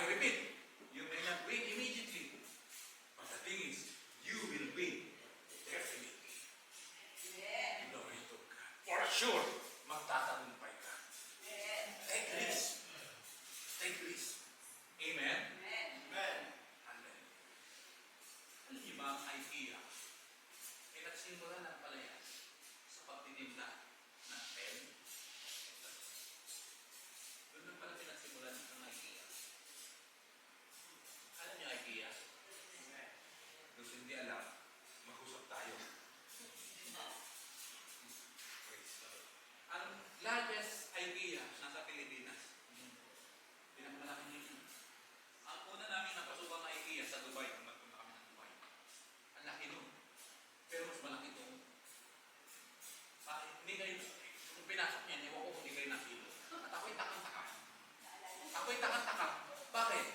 repeat, you may not win immediately, but the thing is, you will win definitely. Glory to God. For sure, magtatagumpay ka. Take risk. Take risk. Amen? Amen. Alam niyo ba ang idea? Ay nagsimula ng palaya sa pagtitinda ng pen. Doon na pala pinagsimulan ng idea. Alam niyo idea? Kung hindi alam, mag-usap tayo. Ang largest idea nasa Pilipinas, pinakamalaki niyo. Ang una namin napasubang na idea sa Dubai, kung magpunta kami ng Dubai. Ang laki nun. Pero mas malaki ito. Hindi kayo, kung pinasok niya, ewan ko kung hindi kayo nakilo. At ako'y takang-taka. Ako'y takang-taka. Bakit?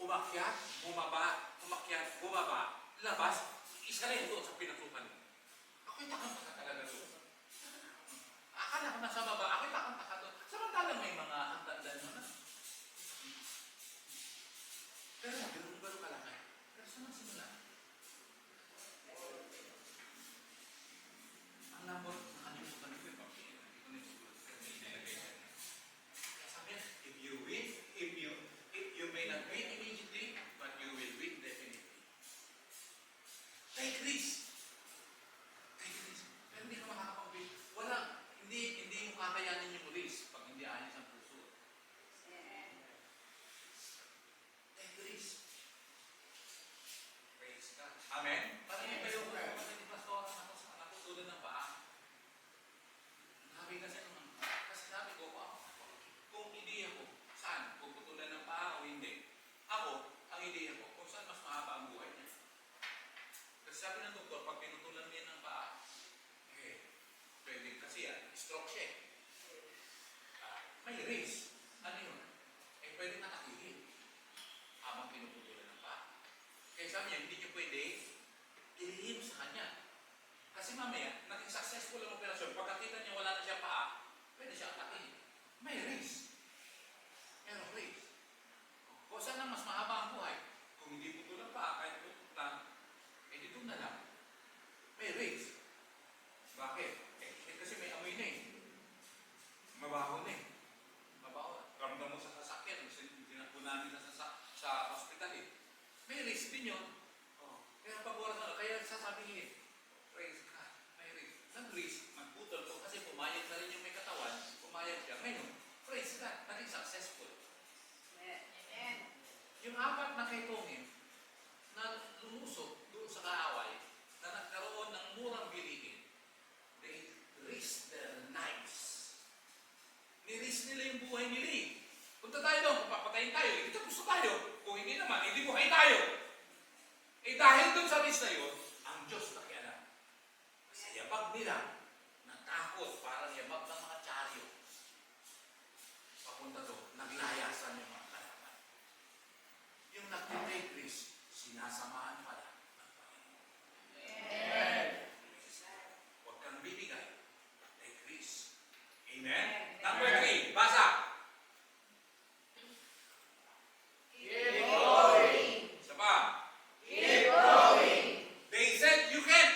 Umakyat, bumaba, umakyat, bumaba, labas, isa rin doon sa pinasukan. Ako'y takang-taka talaga doon. Akala ko nasa baba, ako'y takang-taka doon. Samantalang may mga hagdan mo na. Pero ganun kalaki. Pero saan ang simula? Ang number, nakalimutan ko yung papel. Ito na yung siguro. Sabi niya, if you may not win immediately, but you will win definitely. Take risk. Take risk. Pero hindi ka makakapag-win. Hindi mo kakayanin yung risk pag hindi ayos ang puso. Take risk. Praise God. Amen? Parang yung kayo ko, kasi pastor, nakutulad ng paa. Kasi sabi ko, kung ideya ko, saan? Kung putulan ng paa o hindi. Ako, ang ideya ko, kung saan mas mahaba ang buhay niya. Kasi sabi ng doktor, pag pinutulan niya ng paa, pwede kasi stroke siya. May risk. Ano yun? Pwede nakakihin habang pinuputulan ng paa. Kaya sabi niya, hindi niyo pwede ilihim sa kanya. Kasi mamaya, naging successful ang operasyon. Pagkakita niya wala na siya paa, pwede siya atakihin. May risk. Pero risk. Kung saan lang mas mahaba ang buhay, kung hindi putulan paa, kahit putulan, dito na lang. May risk. Bakit? Kasi may amoy na mabaho na mabaho. Ramdam mo sa sasakyan. Tinakbo namin sa hospital May risk din yun. Pero pag oras na, kaya sasabihin, praise God, may risk. Nag-risk, magputol ko kasi pumayag na rin yung may katawan, pumayag siya. Ngayon, praise God, naging successful. Amen. Yung apat na kaitongin na lumusok doon sa kaaway, na nagkaroon ng murang bilihin, they risk their lives. Ni-risk nila yung buhay nila Punta tayo doon, kung papatayin tayo, hindi tapos tayo. Kung hindi naman, hindi buhay tayo. Dahil doon sa risk na yun, ang Diyos nakialam. Sa yabag nila, natakot, parang yabag ng mga charyo. Papunta doon, naglayasan yung mga kalaban. Yung nag-take risk, sinasamahan pala ng Panginoon. Amen. Huwag kang bibigay. Take risk. Amen? Number 3, basa. Keep going. Isa pa. Keep going. They said you can't.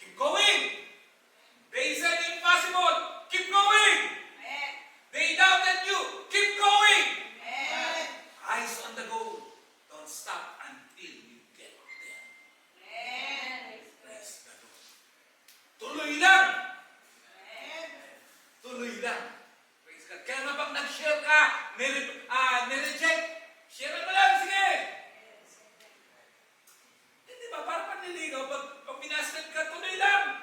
Keep going. They said impossible. Keep going. Amen. They doubted you. Keep going. Amen. Eyes on the goal. Don't stop until you get there. Amen. Praise the Lord. Tuloy lang. Amen. Tuloy lang. Praise God. Kaya nga pag nag-share ka, nireject, share mo lang, sige. Hindi ba? Para panliligaw, pag binasted ka, tuloy lang.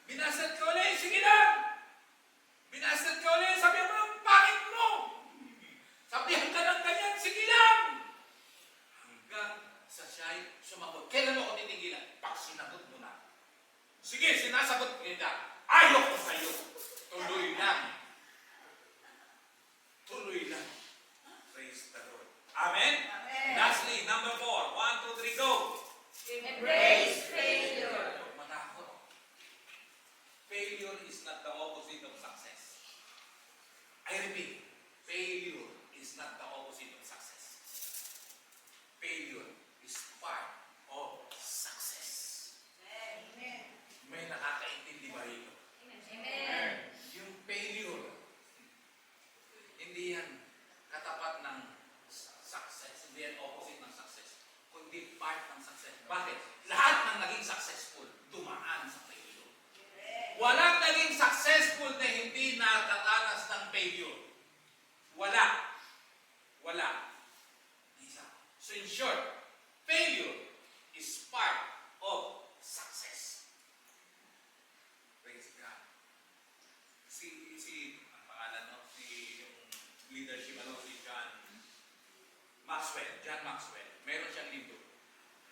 Binasted ka ulit, sige lang. Binasted ka ulit, sabihan mo ng pangit mo. Sabihan ka ng ganyan, sige lang. Hanggang sa siya'y sumagot. Kailan mo ako titigilan? Pag sinagot mo na. Sige, sinasagot kita. Ayoko sa'yo. Tuloy lang. Tuloy lang. Praise the Lord. Amen? Amen. Lastly, number 4. 1, 2, 3, go. Embrace failure. Huwag matakot. Failure is not the opposite of success. I repeat, failure is not the part ng success. Bakit? Lahat ng naging successful, dumaan sa failure. Walang naging successful na hindi nakaranas ng failure. Wala. Wala. Isa. So in short, failure is part of success. Praise God. Ang pangalan, no? Yung leadership, si John Maxwell. Meron siyang libro.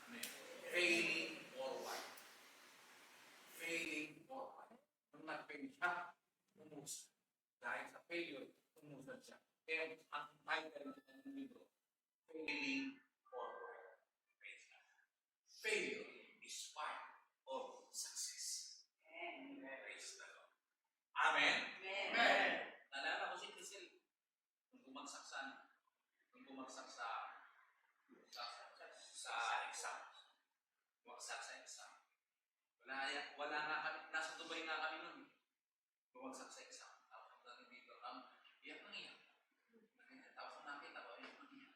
Ano yun? Failing Forward. Failing Forward. Nung nag-fail siya, umusad. Dahil sa failure, umusad siya. Kaya ang title ng libro, Failing Forward. Failure is part of success. Praise the Lord. Amen? Amen. Nalala ko si Crisel, nung bumagsak sa exam. Bumagsak sa exam. Wala nga kami, nasa Dubai nga kami nun. Bumagsak sa exam. Tapos natin dito, iyak nang iyak. Tapos nakita ko, iyak nang iyak.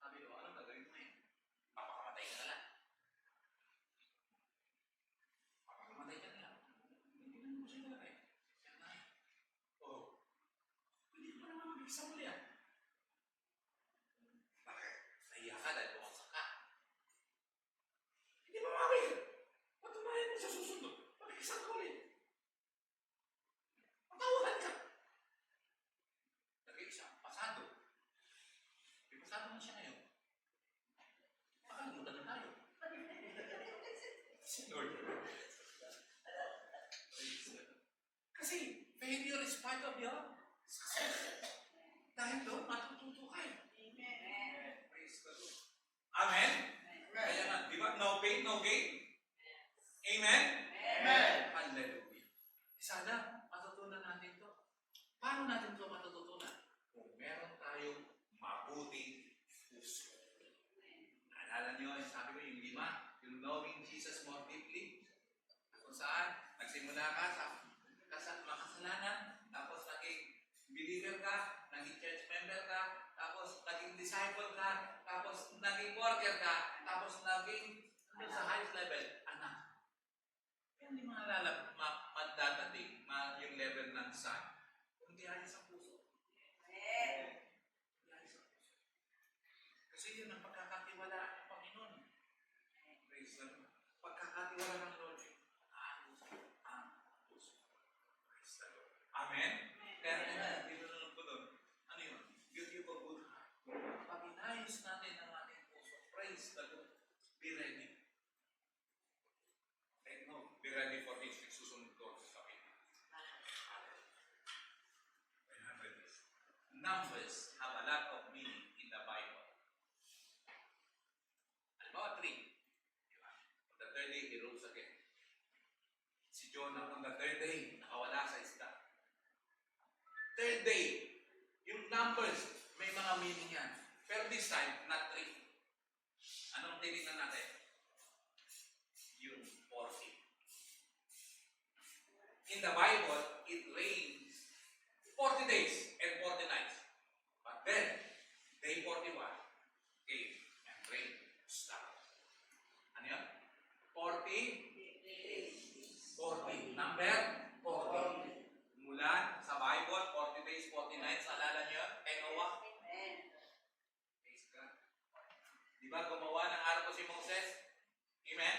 Sabi ko, anong gagawin mo eh? Papakamatay ka na lang. Papakamatay ka na lang. Hindi na mo siya nalagay. Iyak na iyak. Oh, hindi mo naman mag-exam ulit yan. Bakit? Naiyak ka dahil bumagsak ka. Hindi mo makakaya. Patunayan mo sa susunod. Mag-exam ka ulit. Patawahan ka. Nag-exam. Pasado. May pasado na siya ngayon. Makalimutan na tayo. Si Lord. Kasi failure is part of your success. Dahil doon, matututo kayo. Praise the Lord. Amen? Kaya nga, di ba? No pain, no gain? Amen? Hallelujah. Sana, matutunan natin to. Paano natin to matututunan? Kung meron tayong mabuting puso. Naalala nyo, sabi ko yung 5, yung knowing Jesus more deeply. Kung saan, nagsimula ka sa makasalanan, tapos naging believer ka, naging church member ka, tapos naging disciple ka, tapos naging worker ka, tapos naging sa highest level, anak. Hindi madadating yung level ng son. Kung di ayos ang puso. Kasi yun ang pagkakatiwalaan ng Panginoon. Praise the Lord. Pagkakatiwala ng Lord, ayos ang puso. Praise the Lord. Amen? Kaya dinunod ko doon. Ano yun? Beauty of a good heart. Pag inayos natin ang ating puso, praise the Lord. Be ready. Be ready for this. Susunod ko sa sabi. Numbers have a lot of meaning in the Bible. Halimbawa 3. On the third day, he rose again. Si Jonah, on the third day, nakawala sa isda. Third day, yung numbers, may mga meaning yan. Pero this time, not 3. Anong tinignan natin? Yung 40. In the Bible, it rains 40 days and 40 nights. But then, day 41 came and rain stopped. Ano yun? 40? 40. Number 40. Mulan sa Bible, 40 days, 40 nights. Alala nyo yun? Kay Noah. Praise God. Di ba gumawa ng araw ko si Moses? Amen?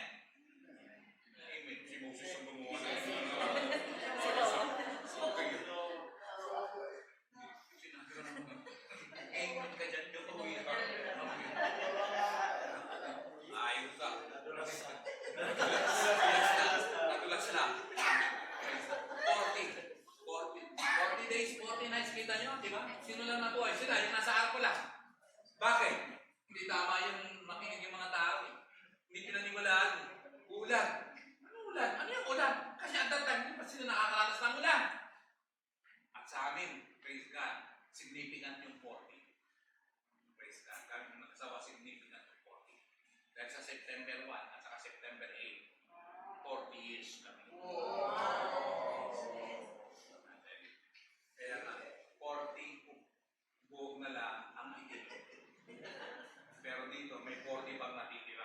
Amen. Si Moses ang gumawa ng Amen ka dyan. Yung uwi ka. Ayos ka. Nagulas lang. 40 days, 40 nights. Kita nyo, di ba? Sino lang nabuhay? Sila, yung nasa arko lang. Bakit? Hindi tama yung makinig yung mga tao. Hindi pinaniwalaan. Ulan. Ano ulan? Ano yung ulan? Kasi at that time, hindi pa sila nakakaranas ng ulan. At sa amin, praise God, significant yung 40. Praise God. Kami ng nagsawa, significant yung 40. Dahil sa September 1 at saka September 8, 40 years kami. Kaya nga, 40 buhok na lang ang itin. Pero dito, may 40 pang natitira.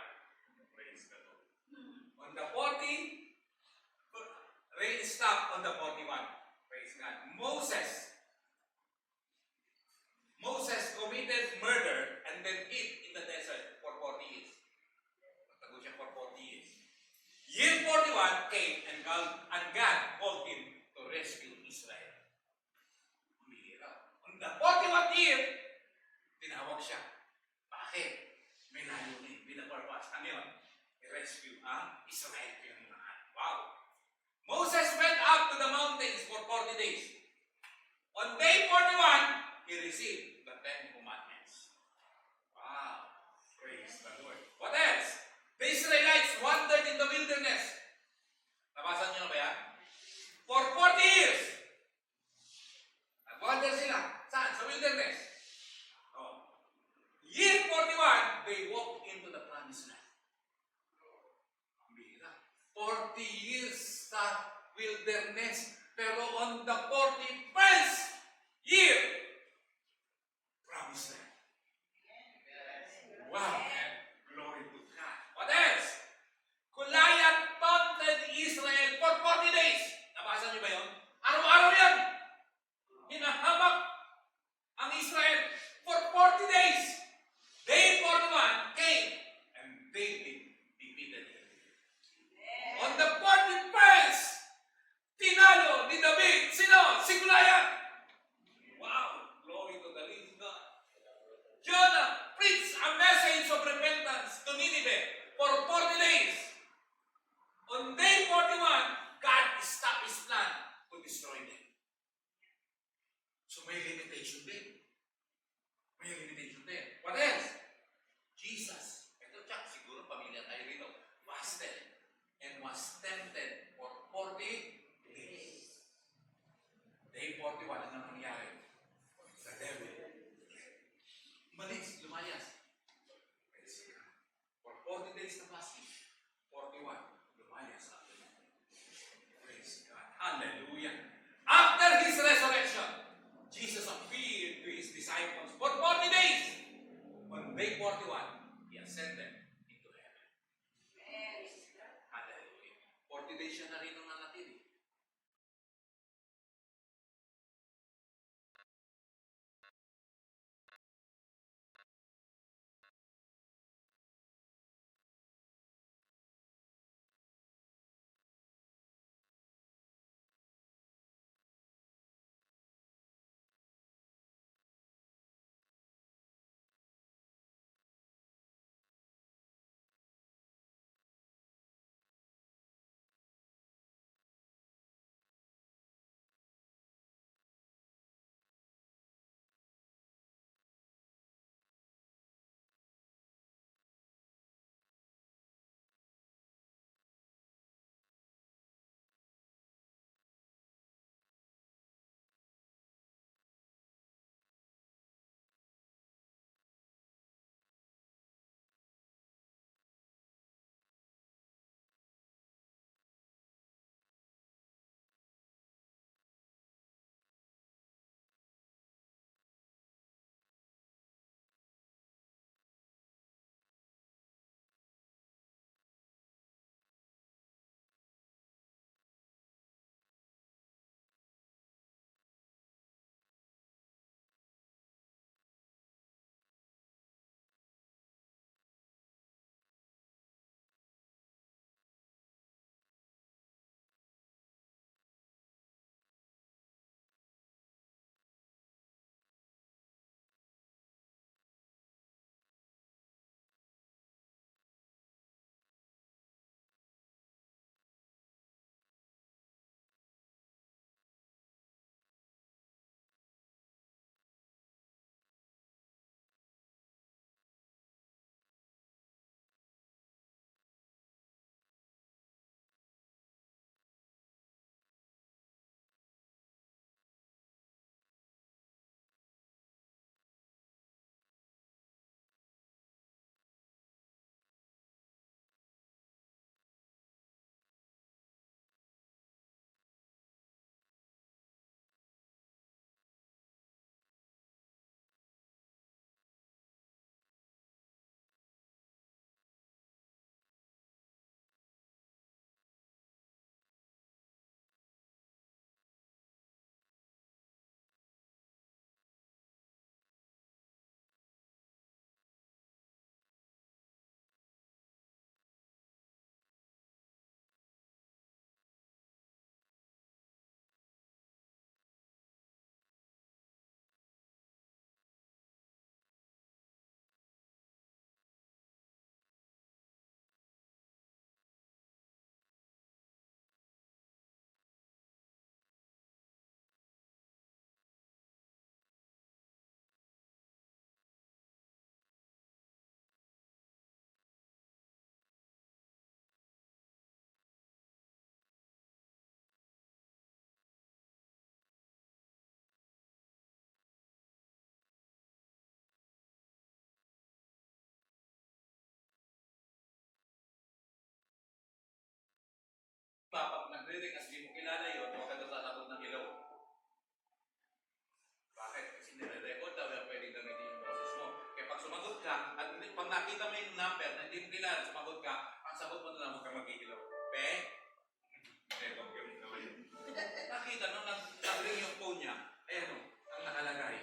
on the 41. Praise God. Moses committed murder and then hid in the desert for 40 years. Nagtago siya for 40 years. Year 41 came and God called him to rescue Israel. Umihira. On the 41st year, tinawag siya. Bakit? May layunin, may purpose. Ano yun? I-rescue ang Israel yung lahat. Wow! Moses went up to the mountains for 40 days. On day 41, he received the 10 commandments. Wow! Praise the Lord. What else? The Israelites wandered in the wilderness. Nabasa niyo na ba yan? For 40 years. Nag-wander sila. Saan? Sa wilderness. Oh. Year 41, they walked into the promised land. Ang bihira. 40 years sa wilderness. Pero on the 41st year, promised land. Wow. Glory to God. What else? Goliath taunted Israel for 40 days. Nabasa niyo ba yun? Araw-araw yan. Hinahamak ang Israel for 40 days. Day 41 came and David defeated him. On the 41st, tinalo ni David, sino? Si Goliath. Wow, glory to the living God. Jonah preached a message of repentance to Nineveh for 40 days. On day 41, God stopped his plan to destroy them. So may limitation din. May limitation din. What else? Jesus, ito siya, siguro pamilya tayo rito, fasted and was tempted for 40 days. Day 41, ano nangyari? The devil. Malis, lumayas. For 40 days na fasting, 41, lumayas sa atin. Praise God. Hallelujah. After his resurrection, Jesus appeared to his disciples for 40 days. On day 41, he ascended into heaven. Hallelujah. 40 days siya na rin nung nanatili. nakita mo yung number na hindi mo kilala, sumagot ka, ang sagot mo na lang, huwag ka mag-iilaw. Pe? Huwag ka mag nakita nung nag-ring yung phone niya, ayan o, ang nakalagay,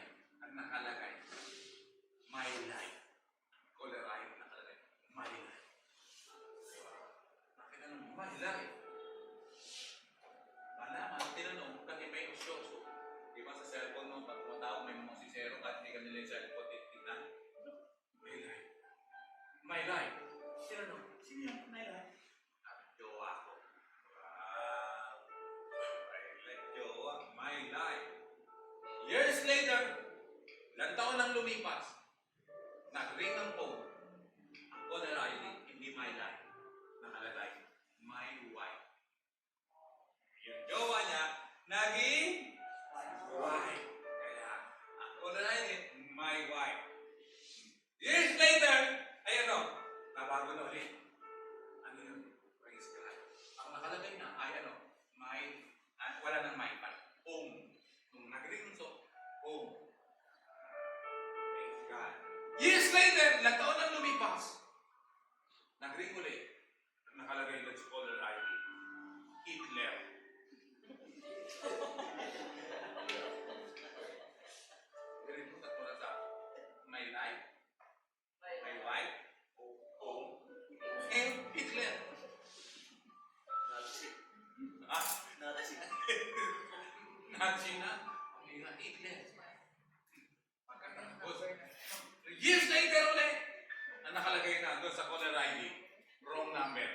my life. Caller ID nakalagay, my life. Nakita nung, my life. Malaman, tinanong, bakit may usyoso? Di ba sa cellphone mo, pag tumatawag may mga sisero, kahit hindi ka nila yung cellphone, titignan. My life. My life. Tinanong, sino yung my life? Jowa ko. Wow. My life, jowa. My life. Years later, ilang taon nang lumipas, nag-ring ng phone. Ang caller ID, hindi my life. Nakalagay, my wife. Yung jowa niya, naging wife. Kaya, ang caller ID, my wife. Years later, ayan o, nabago na ulit. Ano yun? Praise God. Ang nakalagay na ay ano, wala nang my pa. Home. Nung nag-ring so, home. Praise God. Years later, ilang taon nang lumipas, nag-ring ulit. Nakalagay doon sa caller ID, Hitler. Naributat mo na sa my life, my wife, home, and Hitler. Nazi. Ah, Nazi. Nazi na, ang Hitler. Pagkatapos, years later ulit, ang nakalagay na doon sa caller ID, wrong number.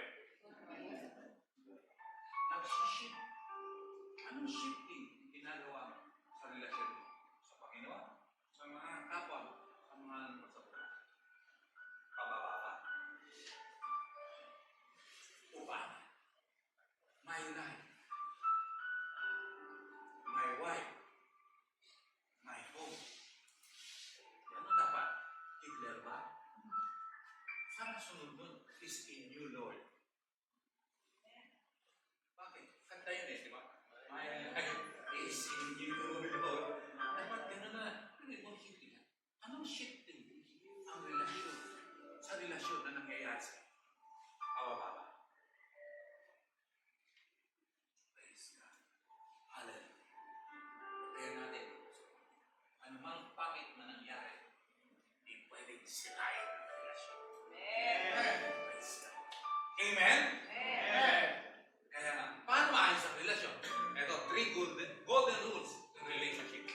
Nag-shift. Anong shifting ginagawa mo sa relasyon mo? Sa Panginoon? Sa mga kapwa mo? Sa mga nagpasabuhay? Pababa? Upang my life, my wife, my home. Ano dapat? Hitler ba? Saan sunod nun? Is in you, Lord. Bakit? Kanta yun eh, di ba? My life is in you, Lord. Dapat gano'n na. Hindi mo shifting. Anong shifting? Ang relasyon. Sa relasyon na nangyayari sa'yo. Pababa. Praise God. Hallelujah. Kaya natin, anumang pangit na nangyari, hindi pwedeng sirain ang relasyon. Praise God. Amen? Kaya nga, paano maayos ang relasyon? Ito, 3 golden rules in relationship.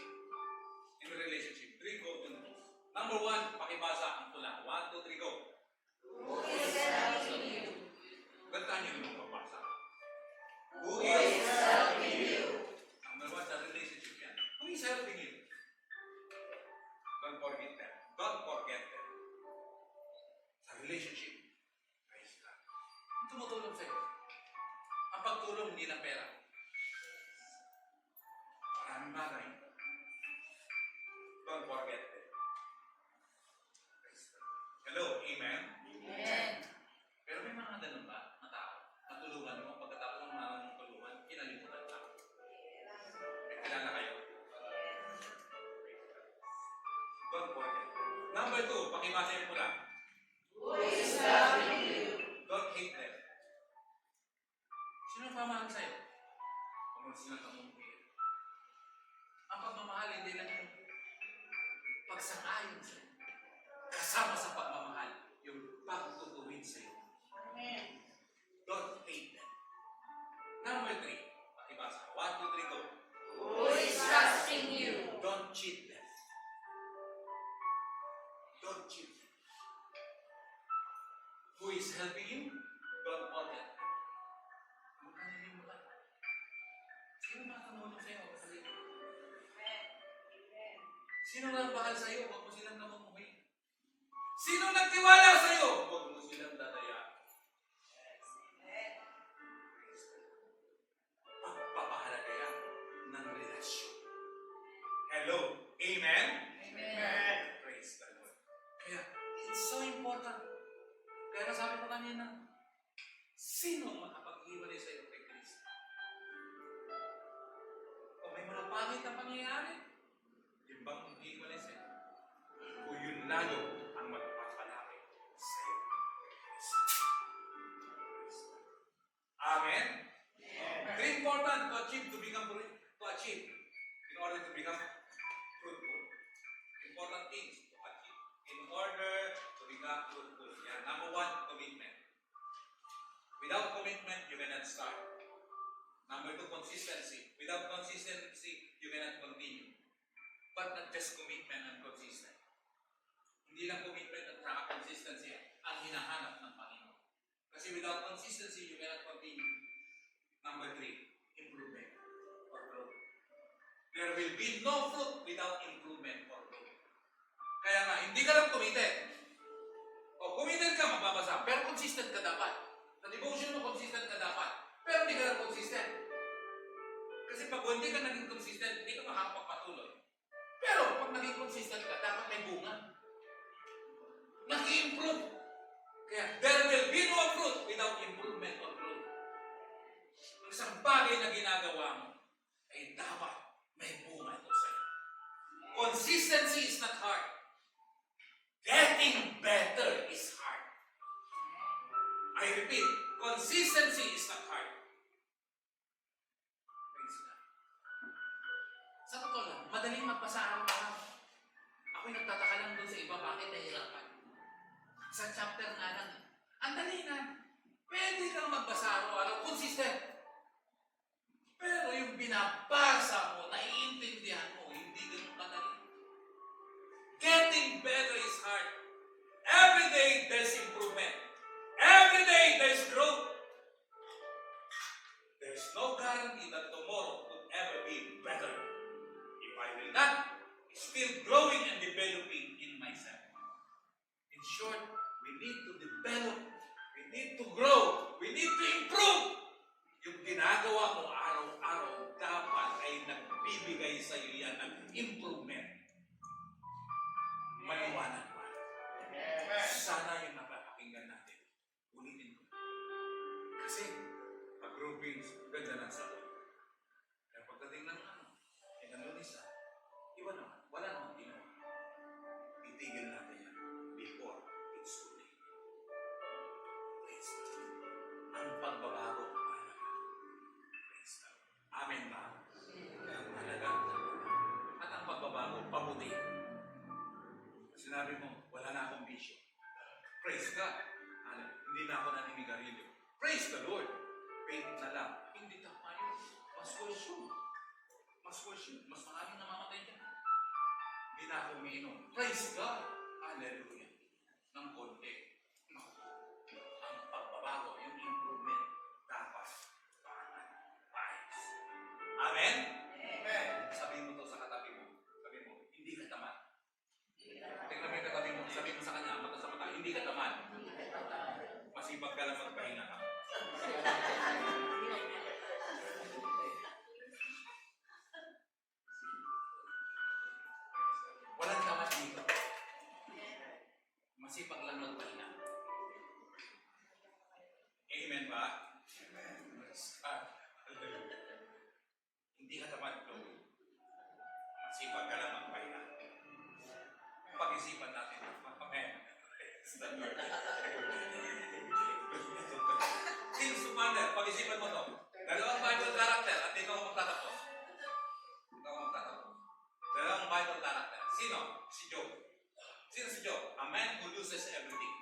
In relationship, 3 golden rules. Number 1, pakibasa ang tula. 1, 2, 3, go. Gantahan niyo naman pagbasa. Who is helping you? Number 1 sa relationship yan. Who is helping you? Don't forget them. Don't forget them. Sa relationship, praise God. Ang tumutulong sa'yo. Ang pagtulong hindi na pera. Maraming bagay. Don't forget them. Praise God. Hello, amen? Pero may mga ganun ba na tao? Natulungan mo, pagkatapos ng mga mong tulungan, kinalimutan ka. May kilala kayo? Don't forget them. Number 2, pakibasa yung pula. Don't hate them. Sino ang pamahal sa'yo? Kung sila kamumpiyan. Ang pagmamahal, hindi lang yung pagsang-ayon sa'yo. Kasama sa pagmamahal, yung pagtutuwid sa'yo. Don't hate them. Number 3, pakibasa. 1, 2, 3, go. Don't cheat them. Don't cheat them. Who is helping you? Don't forget them. Huwag ka nilimutan. Sino makakamaulong sa'yo? Huwag ka nilimutan. Sino nga bahal sa'yo? Huwag mo silang namumuhin. Sino nagtiwala sa'yo? Huwag mo silang dadayaan. Pagpapahalaga yan ng relasyon. Hello? Amen? Praise the Lord. Kaya, it's so important. Kaya nasabi ko kanina, sino ang makapag-iwalay sa'yo kay Kristo? Kung may mga pangit na pangyayari, yun bang mag-iwalay sa'yo? O yun lalo ang magpapalapit Amen? Very important to achieve, in order to become fruitful. Important things to achieve in order to become fruitful. Yeah, number one, commitment. Without commitment, you cannot start. Number two, consistency. Without consistency, you cannot continue. But not just commitment and consistent. Hindi lang commitment at saka consistency ang hinahanap ng Panginoon. Kasi without consistency, you cannot continue. Number three, improvement or growth. There will be no fruit without improvement or growth. Kaya nga, hindi ka lang committed. O committed ka, mababasa. Pero consistent ka dapat. Sa devotion mo, consistent ka dapat. Pero hindi ka lang consistent. Kasi pag hindi ka naging consistent, hindi ka makakapagpatuloy. Pero pag naging consistent ka, dapat may bunga. Nag-i-improve. Kaya there will be no fruit without improvement or growth. Ang isang bagay na ginagawa mo ay dapat may bunga ito sa'yo. Consistency is not hard. Getting better is hard. I repeat, consistency is not hard. Praise God. Sa totoo lang, madaling magpasa araw-araw. Ako'y nagtataka lang doon sa iba, bakit nahihirapan? Sa chapter nga lang, ang dali na. Pwede kang magbasa araw-araw, consistent. Pero yung binabasa mo, naiintindihan mo, hindi ganun kadali. Getting better is hard. Every day, there's improvement. Every day, there's growth. There's no guarantee that tomorrow could ever be better if I will not still growing and developing in myself. In short, we need to develop, we need to grow, we need to improve. Yung ginagawa mo araw-araw dapat ay nagbibigay sa iyo yan ng improvement. Maliwanag ba? Sana yung napapakinggan natin. Ulitin ko. Kasi, pag-groupings, ganda ng sabi. Kaya pagdating ng Lunes, iba naman, wala naman ginawa. Itigil natin yan before it's too late. Praise God. Ang pagbabago ang mahalaga. Praise God. Amen ba? Ang mahalaga. At ang pagbabago, pabuti. Sinabi mo, wala na akong bisyo. Praise God. Hindi na ako naninigarilyo. Praise the Lord. Faith na lang. Hindi tama yun. Mas consume. Mas consume. Mas maraming namamatay dyan. Hindi na ako umiinom. Praise God. Hallelujah. Ng konti. No. Ang pagbabago, yung improvement, dapat paayos. Amen? Amen. Sabihin mo to sa katabi mo. Sabihin mo, hindi ka tamad. Tingnan mo yung katabi mo. Sabihin mo sa kanya, mata sa mata, hindi ka tamad. Masipag ka lang magpahinga ka. Walang tamad dito. Masipag lang magpahinga. Amen ba? Amen. Hindi ka tamad, Chloe. Masipag ka lang magpahinga. Pag-isipan natin. Amen. Since Commander, pag-isipan mo to. Dalawang Bible character at dito ako magtatapos. Dalawang Bible character. Sino? Si Job. Sino si Job? A man who loses everything.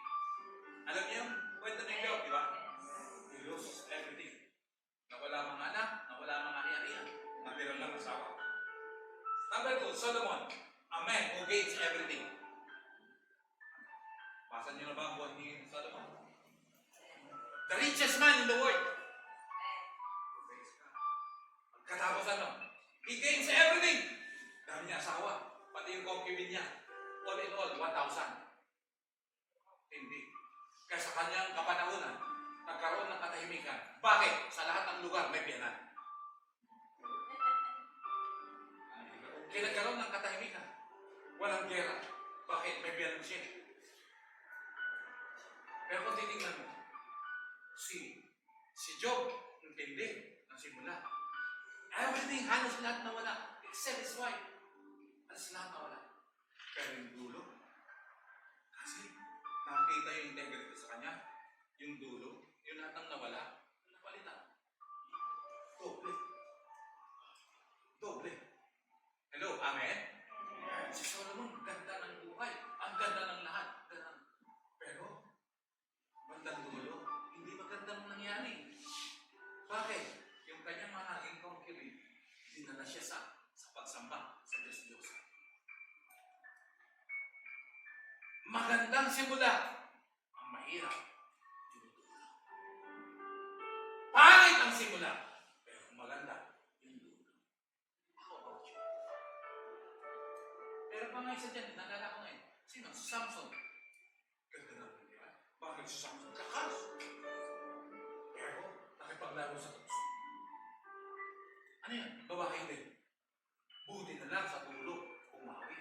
Alam niyo yung kwento ni Job, di ba? He loses everything. Nawala mga anak, nawala mga ari-arian. Natira lang asawa. Number 2, Solomon. A man who gains everything. Basa niyo na ba ang buhay ni Solomon? The richest man in the world. Katapos ano? He gains everything. Dami niya asawa. Pati yung concubine niya. All in all, 1,000. Hindi. Kaya sa kanyang kapanahunan, nagkaroon ng katahimikan. Bakit? Sa lahat ng lugar may biyanan. Kaya nagkaroon ng katahimikan. Walang gera. Bakit? May biyanan siya. Pero kung titingnan mo, si Job, intindi ng simula. Everything, halos lahat nawala. Except his wife. Halos lahat nawala. Pero yung dulo, kasi nakakita yung integrity sa kanya, yung dulo, yung lahat ng nawala, napalitan. simula. Ang mahirap, tinutulo. Pangit ang simula, pero maganda yung dulo. How about you? Pero pa nga isa dyan, naalala ko ngayon. Sino? Si Samson. Ganda naman niya. Bakit si Samson? Lakas. Pero, nakipaglaro sa tukso. Ano yan? Babae din. Buti na lang sa dulo, umawi.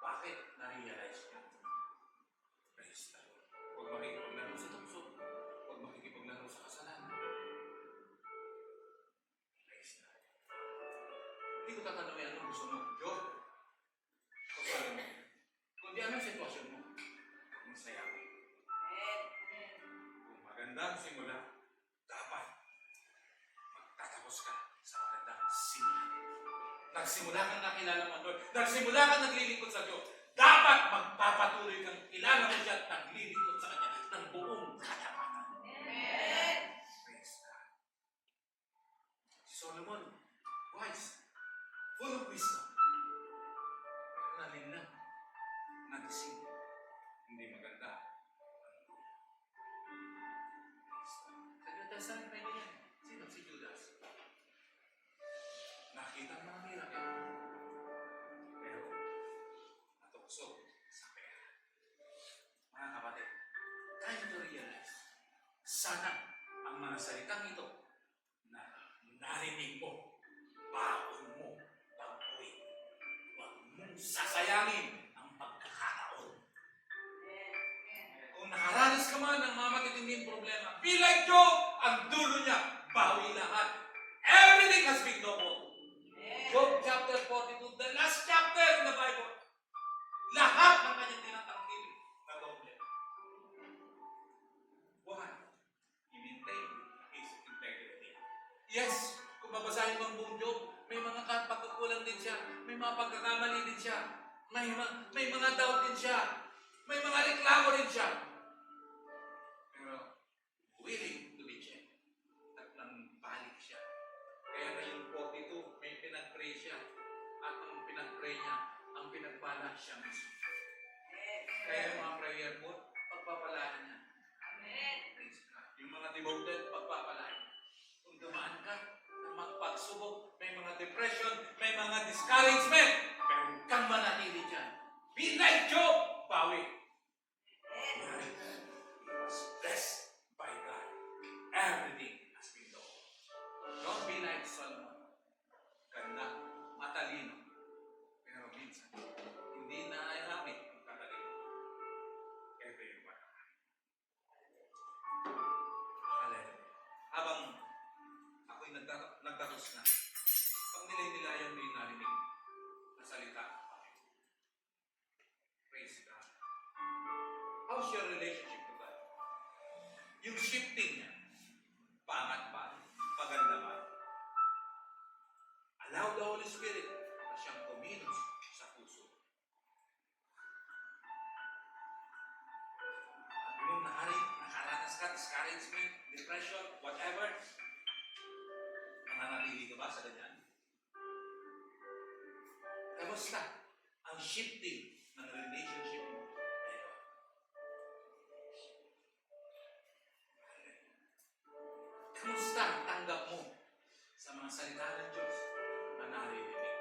Bakit? Na-realize niya. Praise the Lord. Huwag makikipaglaro sa tukso. Huwag makikipaglaro sa kasalanan. Praise the Lord. Hindi ko tatanungin anong gusto mo. Job. Kapag mo. Kundi anong sitwasyon mo. Masaya mo. Kung magandang simula, dapat magtatapos ka sa magandang simula. Nagsimula kang nakilala mo, Lord. Nagsimula kang naglilingkod sa Diyos. Dapat magpapatuloy kang kilala mo siya at naglilingkod sa Kanya ng buong katapatan. Praise God. Solomon, wise, full of wisdom. Pero nalinlang, nagising, hindi maganda. Sa New Testament may ganyan. Sino? Si Judas. Nakita ang mga miracle. Pero, natukso sa pera. Mga kapatid, tayo to realize, sana ang mga salitang ito na narinig mo, baon mo, pag-uwi. Huwag mong sasayangin ang pagkakataon. Kung nakaranas ka man ng mga matitinding problema, be like Job, ang dulo niya, bawi lahat. Everything has been doubled. Job chapter 42, the last chapter in the Bible. Lahat ng kanyang tinatangkilik na doble. Why? He maintained his integrity. Yes, kung babasahin mo ang buong Job, may mga pagkukulang din siya, may mga pagkakamali din siya, may mga doubt din siya, may mga reklamo din siya. Pero, willing to be checked. At nang balik siya. Kaya na yung 42, may pinag-pray siya. At ang pinag-pray niya, ang pinagpala siya mismo. Kaya yung mga prayer po, pagpapalaan niya. Praise God. Yung mga devoted, pagpapalaan. Kung dumaan ka ng magpagsubok, may mga depression, may mga discouragement, pero huwag kang manatili dyan. Be like Job, bawi. He was blessed by God. Everything has been done. Don't be like Solomon. Ganda, matalino. Pero minsan, hindi naayamin ang katalino. Ito yung panahon. Hallelujah. Habang ako'y nagdaros na, pag nilay-nilayan mo yung narinig na salita ng Panginoon. Praise God. How's your relationship to God? Yung shifting niya, pangat ba? Paganda ba? Allow the Holy Spirit na siyang kumilos sa puso. At yung nakaranas ka, discouragement, depression, whatever, nananatili ka ba sa ganyan? Kamusta ang shifting ng relationship mo? Kamusta ang tanggap mo sa mga salita ng Diyos na naririnig?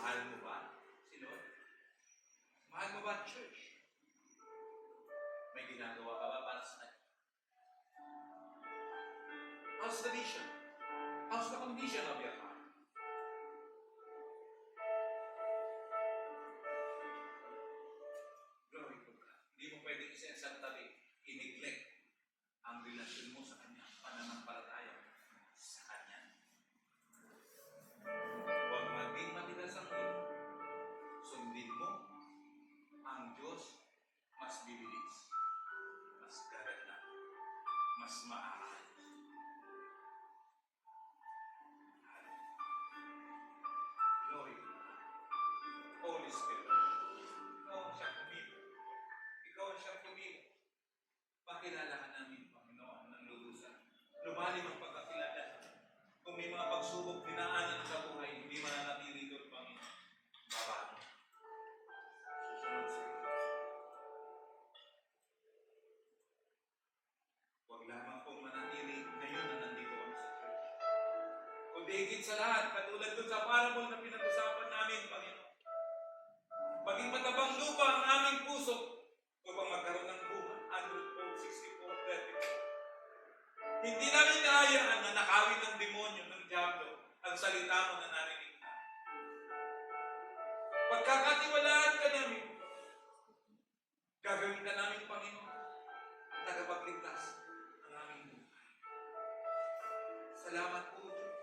Mahal mo ba si Lord? Mahal mo ba ang church? May ginagawa ka ba para sa kanya? How's the vision? How's the condition of your heart? Glory to God. Hindi mo pwedeng isa-isabi, i-neglect ang relasyon mo sa Kanya, pananampalataya sa Kanya. Huwag maging matigas ang ulo. Sundin mo ang Diyos, mas bibilis, mas gaganda, mas maayos. Glory to God. Holy Spirit, ikaw ang siyang pumili. Ikaw ang siyang pumili. Pakilala ka namin, Panginoon, ng lulusan. Lumalim ang pagkakilala. Kung may mga pagsubok dinaanan sa buhay, hindi mananatili doon, Panginoon. Baba mo. Susunod sa iyo. higit sa lahat, katulad dun sa parable na pinag-usapan namin, Panginoon. Maging matabang lupa ang aming puso upang magkaroon ng bunga, 100-fold, 60-fold, 30-fold. Hindi namin nahayaan na nakawin ng demonyo, ng diablo, ang salita mo na narinig na. Pagkakatiwalaan ka namin, gagawin ka namin, Panginoon, tagapagligtas ng aming buhay. Salamat po, Diyos.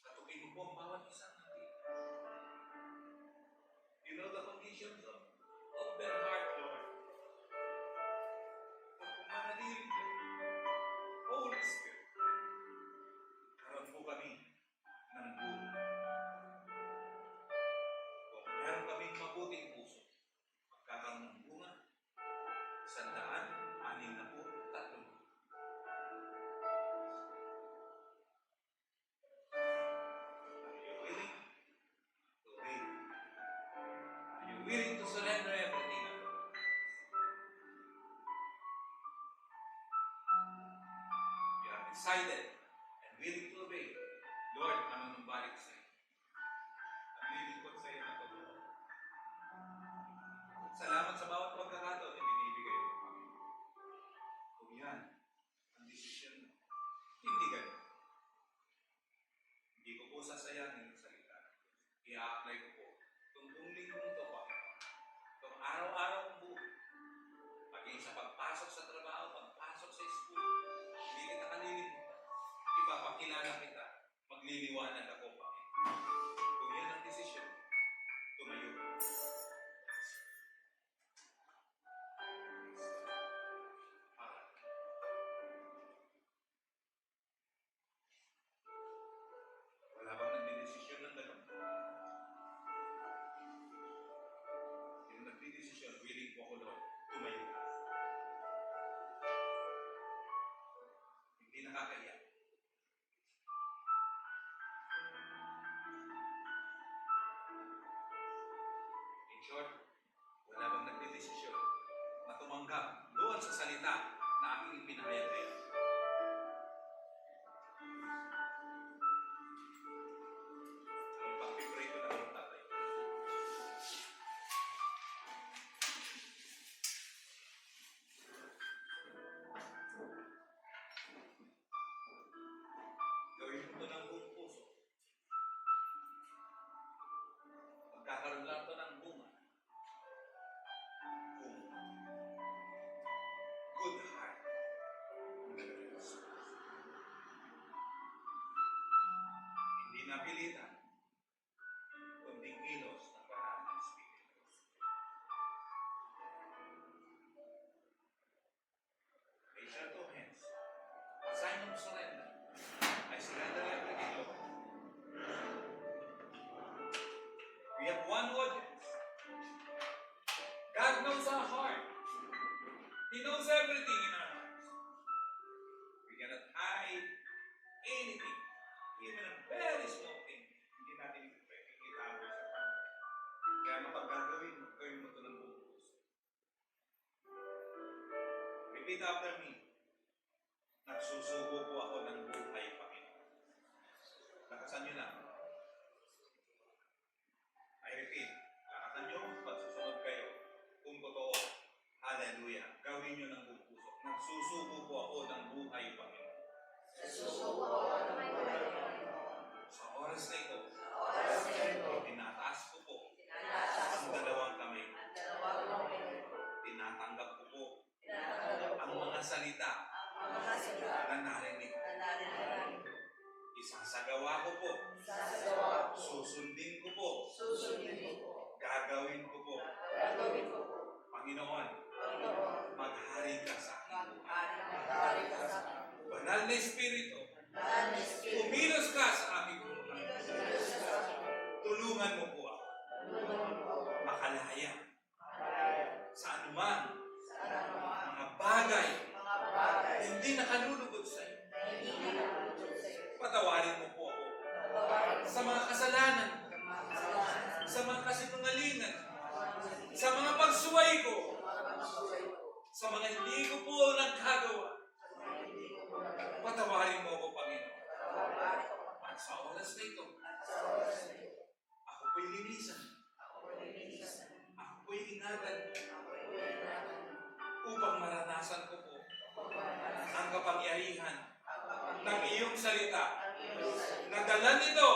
Katupin mo po ang bawat isang natin. You know the conditions of their heart, Lord. Kung manatili ka, Holy Spirit, karoon po kami ng bunga. Kung meron kaming mabuting puso, magkakaroon ng bunga, 163. Willing to surrender everything. You are decided and willing to obey. Lord, manunumbalik sa iyo. Naglilingkod sa iyo na totoo. Salamat sa bawat pagkakataon na binibigay mo, Panginoon. Kung yan, ang desisyon mo, hindi ganun. Hindi ko po sasayangin ang salita. I-apply ko po. Itong linggong ito, Panginoon. Itong araw-araw kong buhay. Maging sa pagpasok sa trabaho, pagpasok sa school, hindi kita kalilimutan. Ipapakilala kita. Magliliwanag ako, Panginoon. Kung yan ang desisyon, tumayo ka. Wala bang nagdidesisyon ng gano'n? Yung nagdidesisyon, willing po ako, Lord, tumayo ka. Hindi nakakaya. In short, wala bang nagdidesisyon na tumanggap doon sa salita na aking ipinahayag kayo? Ang pag-pray ko na ng tatay. Gawin mo ito ng buong puso. Magkakaroon lang ito ng bunga. Kung good heart. Hindi napilitan, kundi kilos ng banal na Espiritu. Raise your two hands. A sign of surrender. I surrender everything, Lord. We have one audience. God knows our heart. He knows everything in our hearts. We cannot hide anything, even a very small thing. Hindi natin pwedeng itago sa Panginoon. Kaya mapag-gagawin mo, gawin mo ito ng buong puso. Repeat after me. Nagsusubo po ako ng buhay, Panginoon. Lakasan nyo na. I repeat. Lakasan nyo, pagsusunod kayo. Kung totoo, hallelujah. Gawin nyo ng buong puso. Nagsusubo po ako ng buhay, Panginoon. Sa oras na ito, tinataas ko po ang dalawang kamay. Tinatanggap ko po ang mga salita na narinig. Isasagawa ko po. Susundin ko po. Gagawin ko po. Panginoon, maghari ka sa aking buhay. Banal na Espiritu, kumilos ka sa aking buhay. Tulungan mo po ako. Makalaya sa anuman mga bagay hindi nakalulugod sa iyo. Patawarin mo po ako sa mga kasalanan, sa mga kasinungalingan, sa mga pagsuway ko, sa mga hindi ko po nagkagawa. Patawarin mo ako, Panginoon. oras na ito, ako po'y linisan. Ako po'y ingatan upang maranasan ko po ang kapangyarihan ng iyong salita. Nadala nito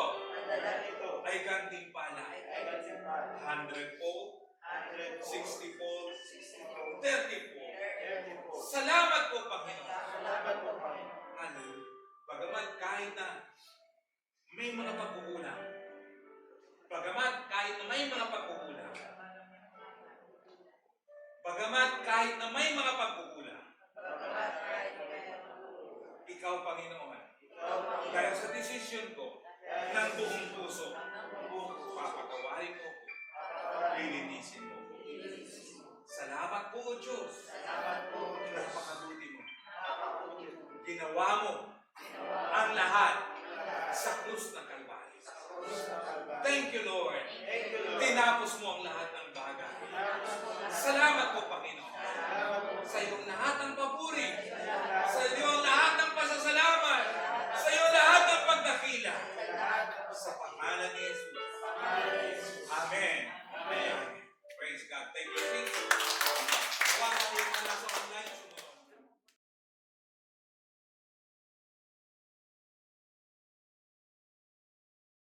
ay gantimpala. 100 po, 60 po, 30 po. Salamat po, Panginoon. Hallelujah. Bagamat kahit na may mga pagkukulang, bagamat kahit na may mga pagkukulang, bagamat kahit na may mga pagkukulang, ikaw, Panginoon, dahil sa desisyon ko, ng buong puso, papatawarin mo ko, lilinisin mo ko. Salamat po, O Diyos. Napakabuti mo. Ginawa mo ang lahat sa krus ng Kalbaryo. Thank you, Lord. Tinapos mo ang lahat ng